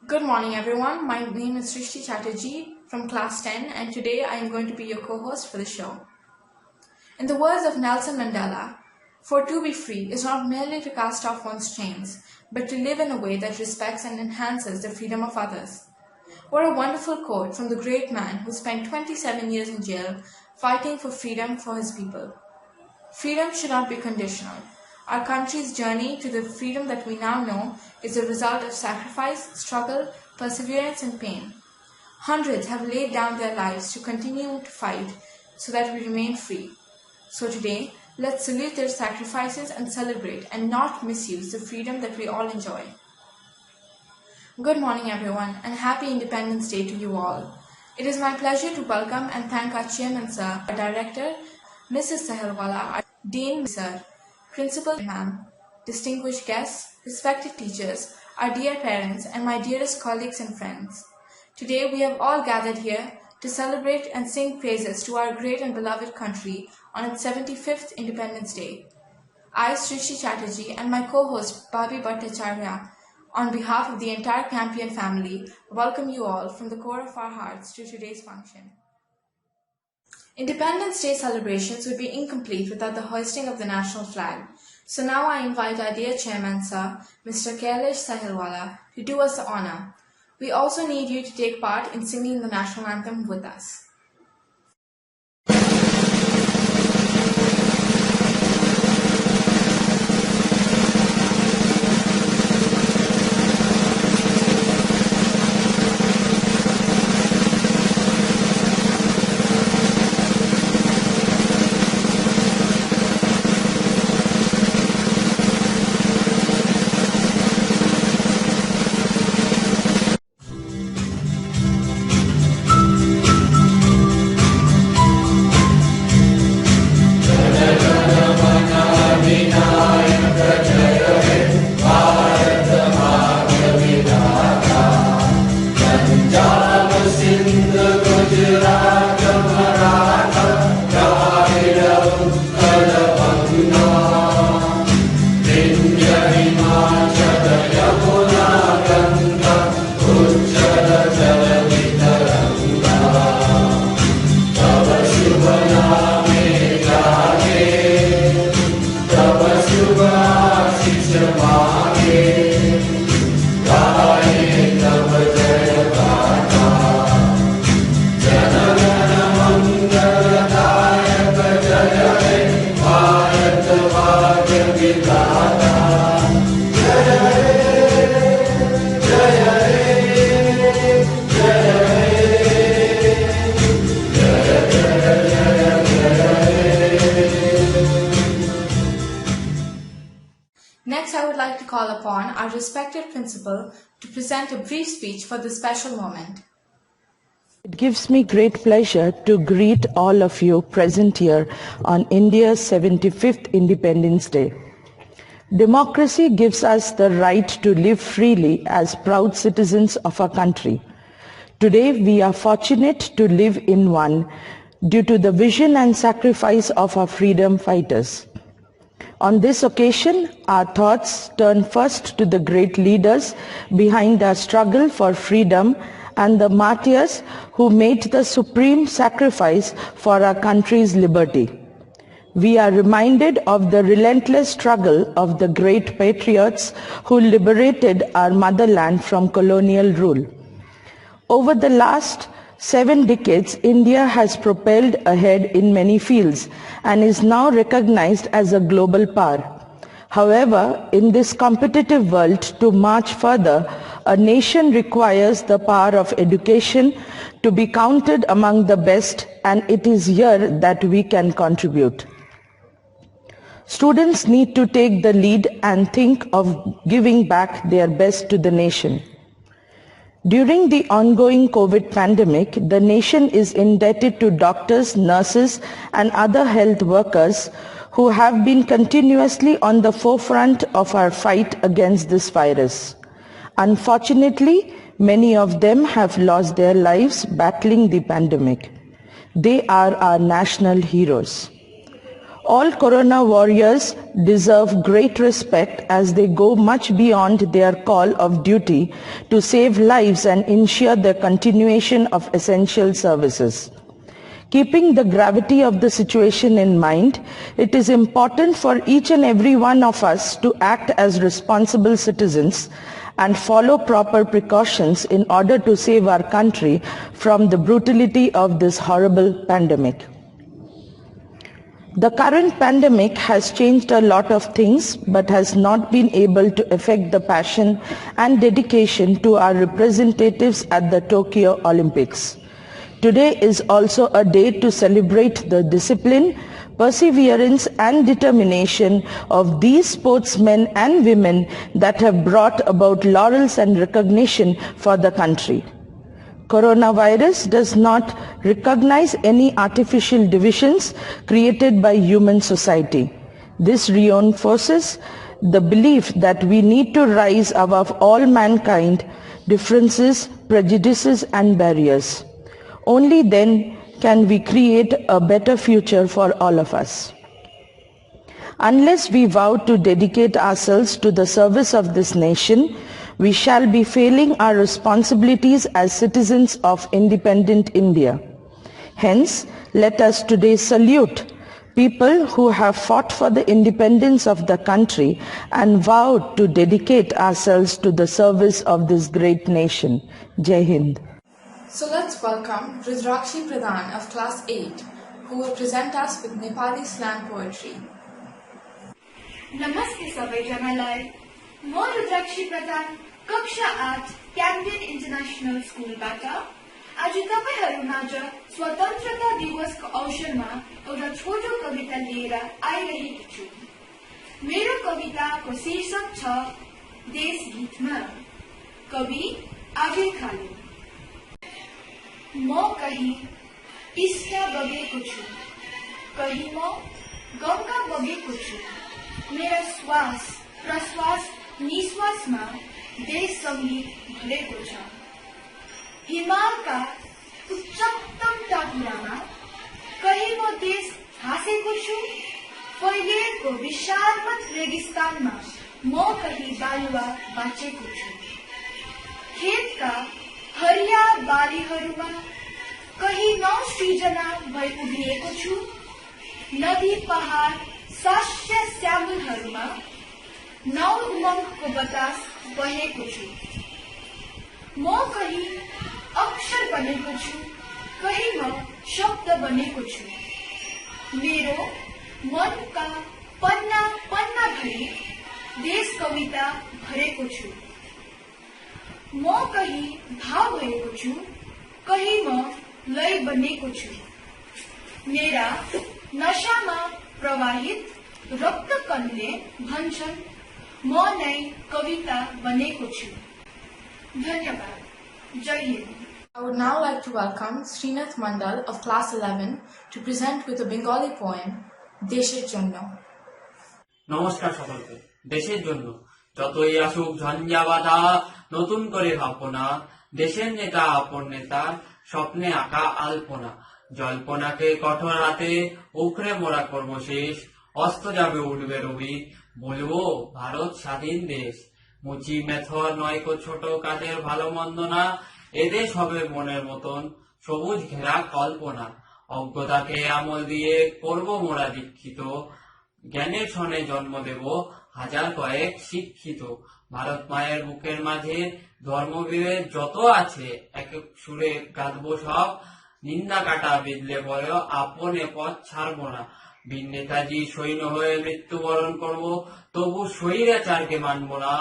Good morning everyone, my name is Srishti Chatterjee from class 10 and today I am going to be your co-host for the show. In the words of Nelson Mandela, for to be free is not merely to cast off one's chains, but to live in a way that respects and enhances the freedom of others. What a wonderful quote from the great man who spent 27 years in jail fighting for freedom for his people. Freedom should not be conditional. Our country's journey to the freedom that we now know is a result of sacrifice, struggle, perseverance, and pain. Hundreds have laid down their lives to continue to fight so that we remain free. So today, let's salute their sacrifices and celebrate and not misuse the freedom that we all enjoy. Good morning everyone and happy Independence Day to you all. It is my pleasure to welcome and thank our chairman sir, our director, Mrs. Sahelwala, our Dean sir, Principal ma'am, distinguished guests, respected teachers, our dear parents, and my dearest colleagues and friends. Today we have all gathered here to celebrate and sing praises to our great and beloved country on its 75th Independence Day. I, Srishti Chatterjee, and my co-host Bhabi Bhattacharya, on behalf of the entire Campion family, welcome you all from the core of our hearts to today's function. Independence Day celebrations would be incomplete without the hoisting of the national flag. So now I invite our dear chairman sir, Mr. Kailash Sahelwala, to do us the honor. We also need you to take part in singing the national anthem with us. Next, I would like to call upon our respected principal to present a brief speech for this special moment. It gives me great pleasure to greet all of you present here on India's 75th Independence Day. Democracy gives us the right to live freely as proud citizens of our country. Today, we are fortunate to live in one due to the vision and sacrifice of our freedom fighters. On this occasion, our thoughts turn first to the great leaders behind our struggle for freedom and the martyrs who made the supreme sacrifice for our country's liberty. We are reminded of the relentless struggle of the great patriots who liberated our motherland from colonial rule. Over the last 7 decades, India has propelled ahead in many fields and is now recognized as a global power. However, in this competitive world, to march further, a nation requires the power of education to be counted among the best, and it is here that we can contribute. Students need to take the lead and think of giving back their best to the nation. During the ongoing COVID pandemic, the nation is indebted to doctors, nurses, and other health workers who have been continuously on the forefront of our fight against this virus. Unfortunately, many of them have lost their lives battling the pandemic. They are our national heroes. All Corona warriors deserve great respect as they go much beyond their call of duty to save lives and ensure the continuation of essential services. Keeping the gravity of the situation in mind, it is important for each and every one of us to act as responsible citizens and follow proper precautions in order to save our country from the brutality of this horrible pandemic. The current pandemic has changed a lot of things but has not been able to affect the passion and dedication to our representatives at the Tokyo Olympics. Today is also a day to celebrate the discipline, perseverance and determination of these sportsmen and women that have brought about laurels and recognition for the country. Coronavirus does not recognize any artificial divisions created by human society. This reinforces the belief that we need to rise above all mankind, differences, prejudices and barriers. Only then can we create a better future for all of us. Unless we vow to dedicate ourselves to the service of this nation, we shall be failing our responsibilities as citizens of independent India. Hence, let us today salute people who have fought for the independence of the country and vowed to dedicate ourselves to the service of this great nation. Jai Hind. So let's welcome Rudrakshi Pradhan of Class 8, who will present us with Nepali slam poetry. नमस्ते सबैजनालाई म रुद्राक्षी प्रधान कक्षा 8 क्याम्पियन international स्कुलबाट आज तपाईहरुमाझ स्वतन्त्रता दिवसको अवसरमा एउटा छोटो कविता लिएर आइरहेकी छु। मेरो कविताको शीर्षक छ देश गीतमा। कवि आबिर खालिद। म कहीं टिस्टा बगेको छु, कहीं म गंगा बगेको छु। मेरा श्वास प्रश्वास निश्वासमा देश संगीत भरेको छ। हिमालका उच्चतम टापुरामा कहीं म देश हाँसेको छु। फैलिएको विशालवत रेगिस्तानमा म कहीं बालुवा बाँचेको छु। खेतका हरिया बारीहरूमा कहीं नौ सृजना भई उभिएको छु। नदी पहाड सस्य श्यामलहरूमा नौ उमङ्गको बतास बहेको छु। म कहीं अक्षर बनेको छु, कहीं म शब्द बनेको छु। मेरो मनका पन्ना पन्ना भरि देश कविता भरेको छु। म कहीं भाव भएको छु, कहीं म लय बनेको छु। मेरा नशामा प्रवाहित रक्तकणले भन्छन् म नै कविता बनेको छु। धन्यवाद। जय हिन्द। I would now like to welcome Srinath Mandal of Class 11 to present with a Bengali poem, Desher Jonno. নমস্কার সকলকে। দেশের জন্য যতই আসুক ঝঞ্ঝা বাধা, নতুন করে ভাবনা দেশের নেতা আপন নেতা স্বপ্নে আঁকা আলপনা। জল্পনাকে কঠোর হাতে উখড়ে মোরা কর্মশেষ, অস্ত যাবে উঠবে রবি, বলবো ভারত স্বাধীন দেশ। মুচি মেথর নয়কো ছোট কাজের ভালো মন্দ না, এদেশ হবে মনের মতন সবুজ ঘেরা কল্পনা। অজ্ঞতাকে আমল দিয়ে করব মোরা দীক্ষিত, জ্ঞানের সনে জন্ম দেব হাজার কয়েক শিক্ষিত। ভারত মায়ের বুকের মাঝে ধর্মবিভেদ যত আছে এক এক সুরে গাঁথবো সব, নিন্দা কাটা বিদলে বয় আপনে পথ ছাড়বো না। বীর নেতাজি সৈন্য হয়ে মৃত্যুবরণ করব, তবু স্বৈরাচারকে মানব না,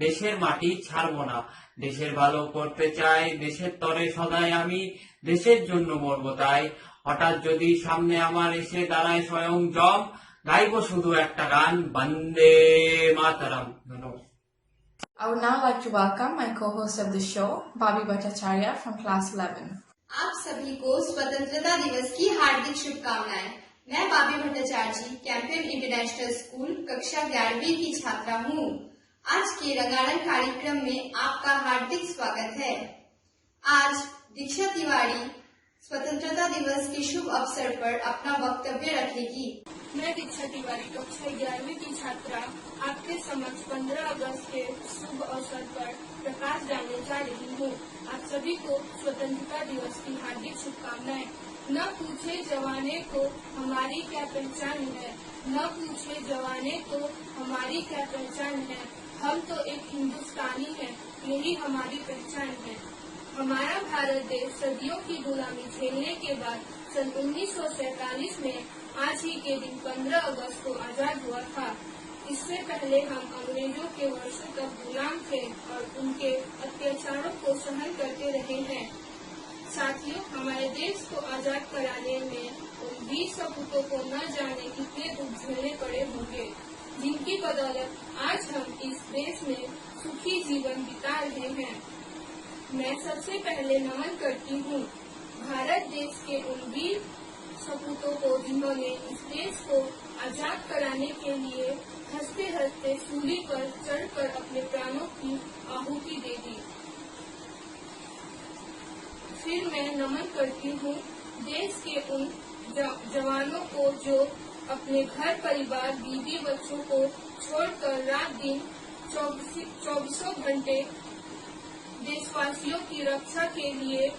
দেশের মাটি ছাড়বো না। দেশের ভালো করতে চাই, দেশের তরে সদাই আমি, দেশের জন্য মরবো তাই। হঠাৎ যদি সামনে আমার এসে দাঁড়ায় স্বয়ং জম, গাইবো শুধু একটা গান, বন্দে মাতরম। ধন্যবাদ। I would now like to welcome my co-host of the show, Bobby Bhattacharya from Class 11. आप सभी को स्वतंत्रता दिवस की हार्दिक शुभकामनाएं। मैं बाबी भट्टाचार्य जी कैंपियन इंटरनेशनल स्कूल कक्षा 11वीं की छात्रा हूँ। आज के रंगारंग कार्यक्रम में आपका हार्दिक स्वागत है। आज दीक्षा तिवारी स्वतंत्रता दिवस के शुभ अवसर पर अपना वक्तव्य रखेगी। मैं दीक्षा तिवारी कक्षा 11वीं की छात्रा आपके समक्ष 15 अगस्त के शुभ अवसर पर प्रकाश डालने जा रही हूँ। आप सभी को स्वतंत्रता दिवस की हार्दिक शुभकामनाएं। न पूछे जवाने को हमारी क्या पहचान है, न पूछे जवाने को हमारी क्या पहचान है, हम तो एक हिंदुस्तानी हैं, यही हमारी पहचान है। हमारा भारत देश सदियों की गुलामी झेलने के बाद सन 1947 में आज ही के दिन 15 अगस्त को आजाद हुआ था। इससे पहले हम अंग्रेजों के वर्षों तक गुलाम थे और उनके अत्याचारों को सहन करते रहे हैं। साथियों, हमारे देश को आजाद कराने में उन 20 सपूतों को न जाने कितने दुख झेलने पड़े होंगे, जिनकी बदौलत आज हम इस देश में सुखी जीवन बिता रहे हैं। मैं सबसे पहले नमन करती हूँ भारत देश के उन वीर सपूतों को जिन्होंने इस देश को आजाद कराने के लिए हंसते हंसते सूली पर चढ़कर अपने प्राणों की आहुति दे दी। फिर मैं नमन करती हूँ देश के उन जवानों को जो अपने घर परिवार बीवी बच्चों को छोड़कर रात दिन 24 घंटे देशवासियों की रक्षा के लिए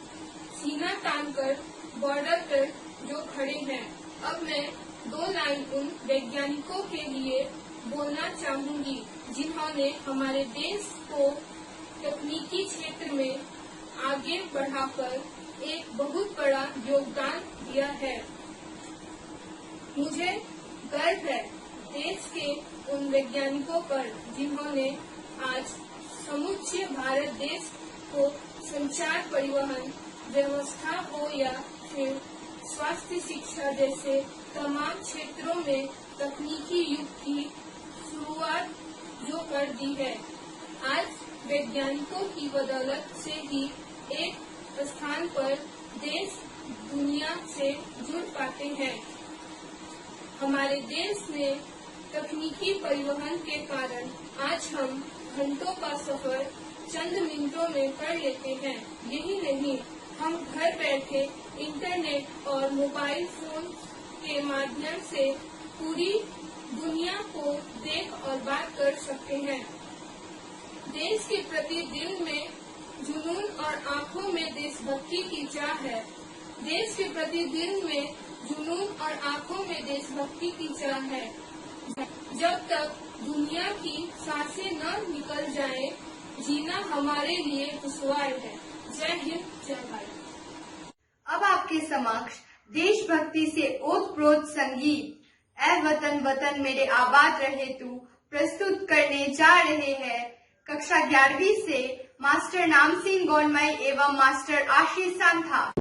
सीना तानकर बॉर्डर पर जो खड़े हैं। अब मैं 2 लाइन उन वैज्ञानिकों के लिए बोलना चाहूंगी जिन्होंने हमारे देश को तकनीकी क्षेत्र में आगे बढ़ाकर एक बहुत बड़ा योगदान दिया है। मुझे गर्व है देश के उन वैज्ञानिकों पर जिन्होंने आज समूचे भारत देश को संचार, परिवहन व्यवस्था हो या फिर स्वास्थ्य, शिक्षा जैसे तमाम क्षेत्रों में तकनीकी युग की शुरुआत जो कर दी है। आज वैज्ञानिकों की बदौलत से ही एक स्थान पर देश दुनिया से जुड़ पाते हैं। हमारे देश में तकनीकी परिवहन के कारण आज हम घंटों का सफर चंद मिनटों में कर लेते हैं। यही नहीं, हम घर बैठे इंटरनेट और मोबाइल फोन के माध्यम से पूरी दुनिया को देख और बात कर सकते हैं। देश के प्रति दिल में जुनून और आंखों में देशभक्ति की चाह है। देश के प्रति दिल में जुनून और आंखों में देशभक्ति की चाह है। जब तक दुनिया की सांसें न निकल जाए, जीना हमारे लिए दुश्वार है। जय हिंद, जय भारत। अब आपके समक्ष देशभक्ति से ओतप्रोत संगीत ऐ वतन वतन मेरे आबाद रहे तू प्रस्तुत करने जा रहे हैं कक्षा 11वीं से मास्टर नामसिंह गौनमई एवं मास्टर आशीष सांथा।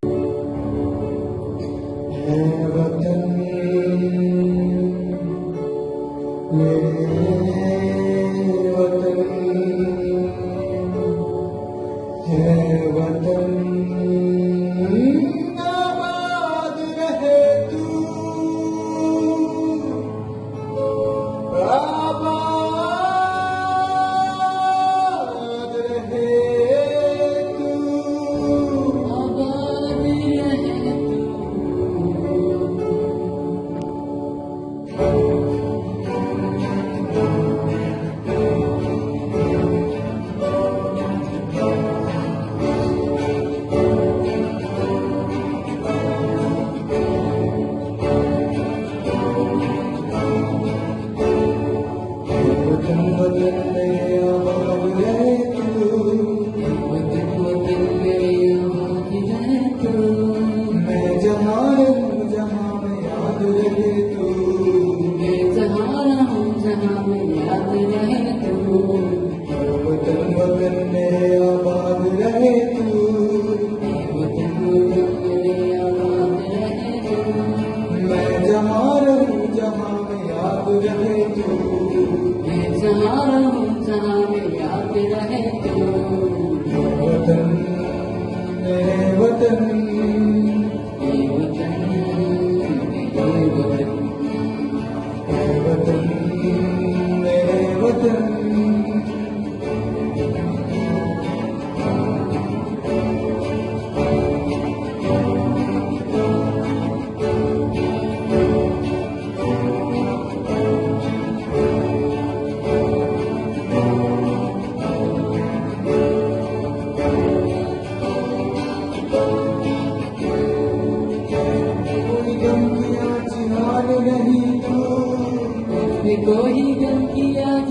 जन की याद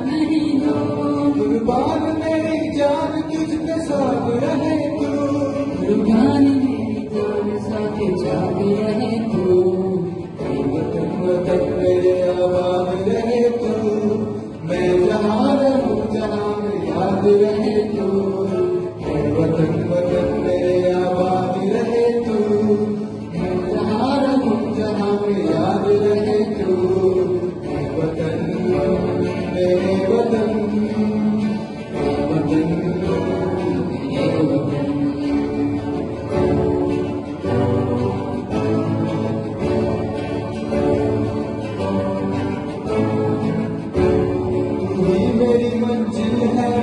नहीं दो, कुर्बान मेरी जान तुझ पे साथ रहे तू, कुर्बान मेरी जान साथ जाग रहे तू, वतन वतन मेरे आबाद रहे तू, मैं जहाँ रहूँ जहाँ याद रहे तू, वतन वतन मेरे आबाद रहे तू, मैं जहाँ रहूँ जहाँ याद रहे तू, वतन मेरे वतन, वतन मेरे वतन।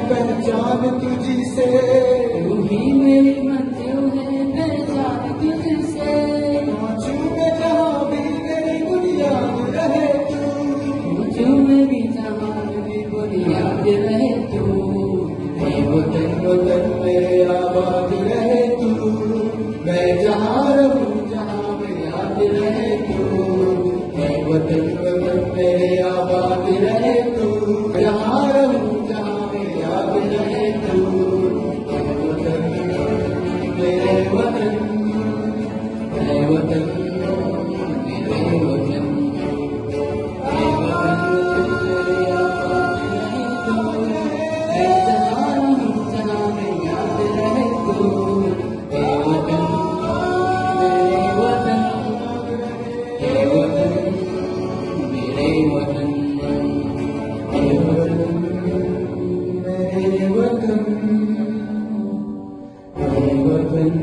पहचान तुझी से, तू ही मेरी मंजिल है पहचान तुझसे, पहुँचूं मैं जहाँ भी मेरी बुनियाद रहे तू, पहुँचूं मैं भी जहाँ मेरी बुनियाद रहे तू, वतन वतन मेरे आबाद रहे तू, मैं जहाँ रहूँ जहाँ मैं याद रहे तू, वतन वतन मेरे आबाद रहे तू, जहाँ रहूँ याद रहे तू, वतन मेरे वतन, मेरे वतन मेरे वतन, मेरे वतन मेरे आबाद रहे तू, मैं जहाँ रहूँ जहाँ मैं याद रहे तू, मेरे वतन मेरे वतन, मेरे वतन मेरे वतन, मेरे वतन मेरे वतन, मेरे वतन,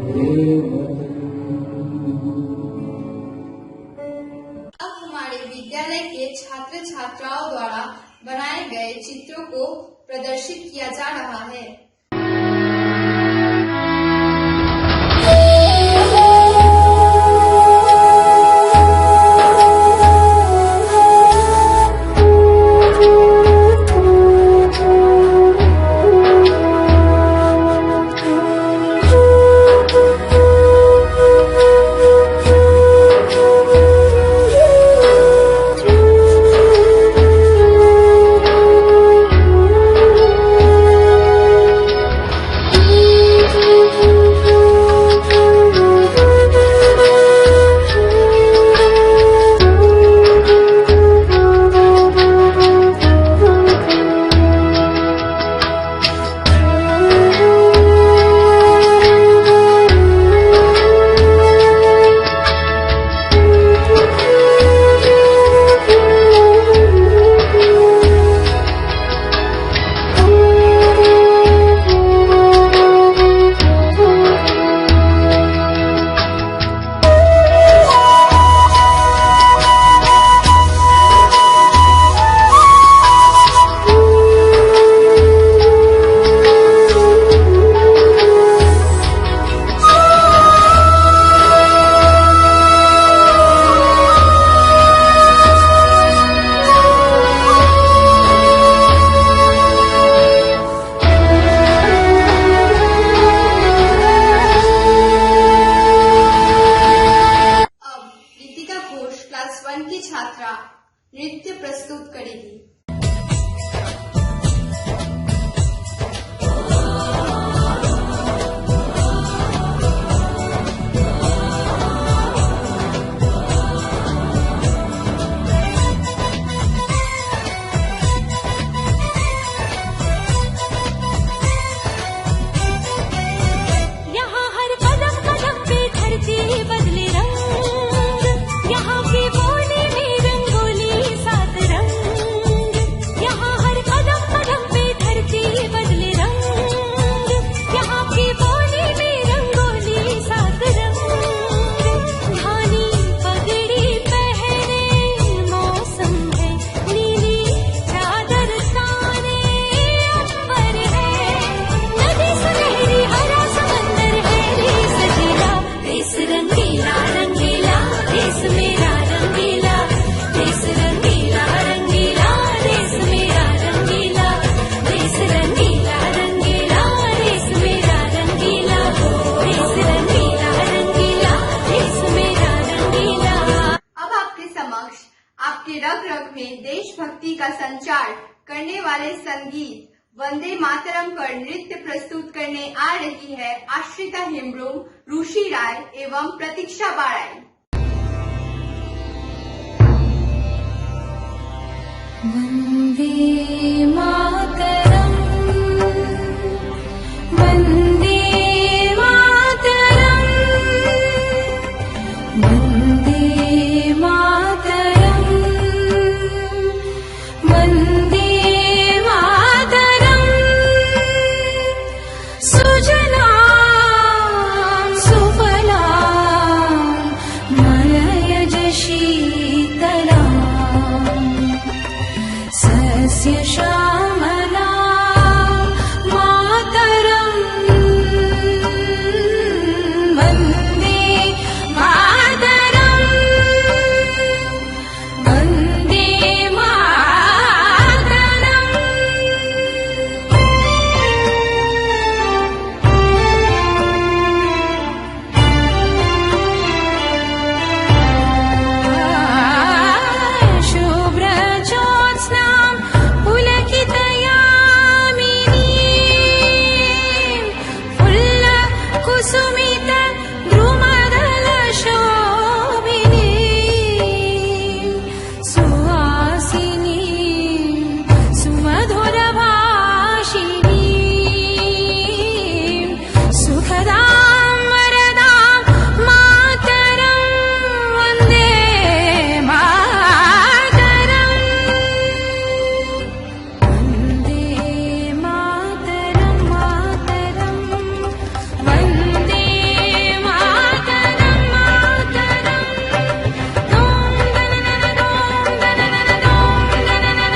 मेरे वतन। अब हमारे विद्यालय के छात्र छात्राओं द्वारा बनाए गए चित्रों को प्रदर्शित किया जा रहा है। क्लास 1 की छात्रा नृत्य प्रस्तुत करेगी। यहाँ की बोली में रंगोली सात रंग आपके रग रग में देशभक्ति का संचार करने वाले संगीत वंदे मातरम पर नृत्य प्रस्तुत करने आ रही है आश्रिता हेम्ब्रोम, रुषि राय एवं प्रतीक्षा बाड़ाई। वंदे मातरम, वंदे मातरम, वंदे मातरम, वंदे मातरम। सुजलां सुफलां मलयज शीतलां सस्य श्यामलां मातरम्। वन्दे मातरम्, वन्दे मातरम्। शुभ्रज्योत्स्नां पुलकितयामिनीं फुल्लकुसुमित द्रुमदलशोभिनीं सुहासिनीं सुमधुरभाषिणीं सुखदां वरदां मातरं। वन्दे मातरम्, वन्दे मातरं, मातरं, वन्दे मातरं, मातरम्। दों दननन दों दननन दों दननन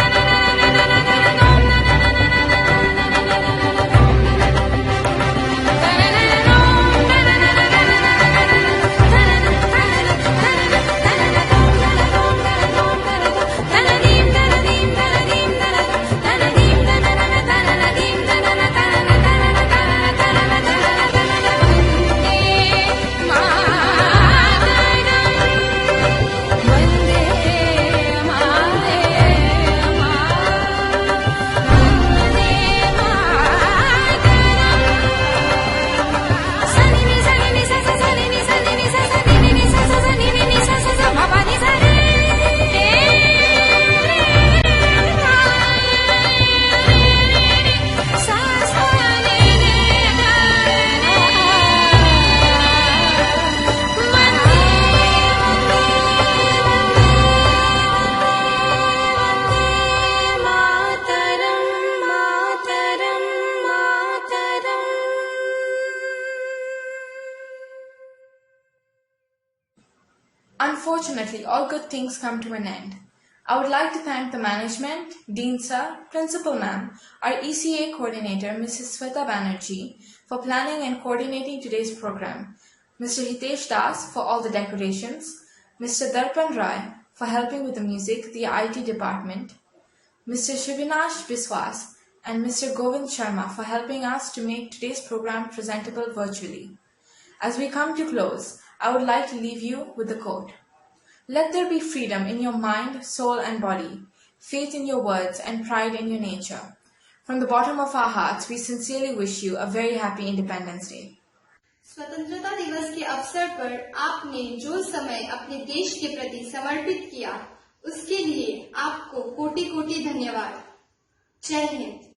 Unfortunately, all good things come to an end. I would like to thank the management, Dean Sir, Principal Ma'am, our ECA coordinator, Mrs. Sweta Banerjee, for planning and coordinating today's program, Mr. Hitesh Das for all the decorations, Mr. Darpan Rai for helping with the music, the IT department, Mr. Shivinash Biswas and Mr. Govind Sharma for helping us to make today's program presentable virtually. As we come to close, I would like to leave you with the quote. Let there be freedom in your mind, soul and body, faith in your words and pride in your nature. From the bottom of our hearts, we sincerely wish you a very happy Independence Day. स्वतंत्रता दिवस के अवसर पर आपने जो समय अपने देश के प्रति समर्पित किया, उसके लिए आपको कोटि कोटि धन्यवाद। जय हिंद।